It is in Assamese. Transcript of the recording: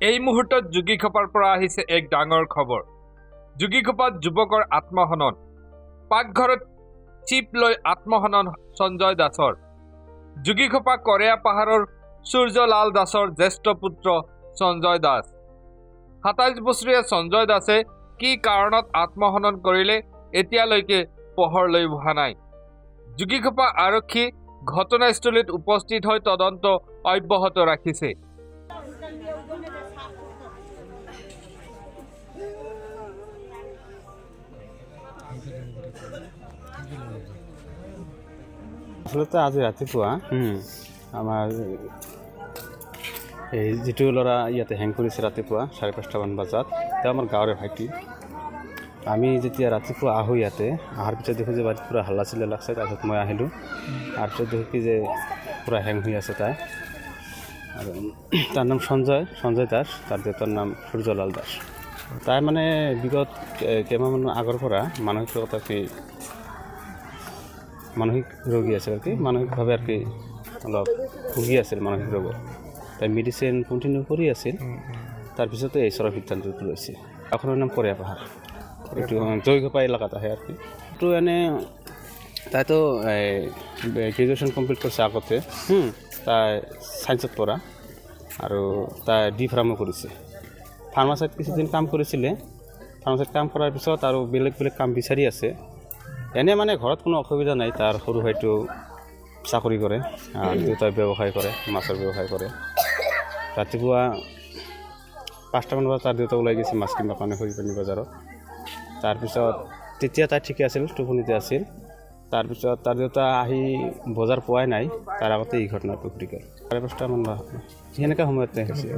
এই মুহূৰ্তত যোগীঘোপাৰ পৰা আহিছে এক ডাঙৰ খবৰ। যোগীঘোপাত যুৱকৰ আত্মহনন। পাকঘৰত চিপ লৈ আত্মহনন সঞ্জয় দাসৰ। যোগীঘোপা কৰেয়া পাহাৰৰ সূৰ্যলাল দাসৰ জ্যেষ্ঠ পুত্ৰ সঞ্জয় দাস। 27 বছৰীয়া সঞ্জয় দাসে কি কাৰণত আত্মহনন কৰিলে এতিয়ালৈকে পোহৰ লৈ অহা নাই। যোগীঘোপা আৰক্ষী ঘটনাস্থলীত উপস্থিত হৈ তদন্ত অব্যাহত ৰাখিছে। আসলতে আজি ৰাতিপুৱা আমাৰ এই যিটো ল'ৰা ইয়াতে হেং কৰিছে ৰাতিপুৱা 5:30মান বজাত, তেওঁ আমাৰ গাঁৱৰে ভাইটি। আমি যেতিয়া ৰাতিপুৱা আহোঁ ইয়াতে, অহাৰ পিছত দেখোঁ যে বাৰীত পূৰা হাল্লা চিল্লা লাগছে। তাৰপিছত মই আহিলোঁ, তাৰপিছত দেখোঁ কি যে পূৰা হেং হৈ আছে তাই। আৰু তাৰ নাম সঞ্জয় দাস, তাৰ দেউতাৰ নাম সূৰ্যলাল দাস। তাই মানে বিগত কেইমাহমান আগৰ পৰা মানসিক ৰোগী আছে আৰু কি, মানসিকভাৱে আৰু কি অলপ ভুগি আছিল মানসিক ৰোগত। তাই মেডিচিন কণ্টিনিউ কৰি আছিল। তাৰপিছতে এই চৰৰ সিদ্ধান্তটো লৈছে। গাঁওখনৰ নাম কৰেয়া পাহাৰ, এইটো যোগীঘোপা এলেকাত আহে আৰু কি। এইটো এনেই তাইতো গ্ৰেজুৱেশ্যন কমপ্লিট কৰিছে আগতে। তাই ছায়েন্সত পঢ়া আৰু তাই ডি ফাৰ্মো কৰিছে। ফাৰ্মাচীত কিছুদিন কাম কৰিছিলে। ফাৰ্মাচীত কাম কৰাৰ পিছত আৰু বেলেগ কাম বিচাৰি আছে। এনে মানে ঘৰত কোনো অসুবিধা নাই। তাৰ সৰু ভাইটো চাকৰি কৰে, দেউতাই ব্যৱসায় কৰে, মাছৰ ব্যৱসায় কৰে। ৰাতিপুৱা 5টামান বজাত তাৰ দেউতা ওলাই গৈছে মাছ কিনিবৰ কাৰণে হৰিপানী বজাৰত। তাৰপিছত তেতিয়া তাই ঠিকে আছিল, টোপনিতে আছিল। তাৰপিছত তাৰ দেউতা আহি বজাৰ পোৱাই নাই, তাৰ আগতে এই ঘটনাটো ঘটি গ'ল। 5:30মান সেনেকুৱা সময়তে হৈছে।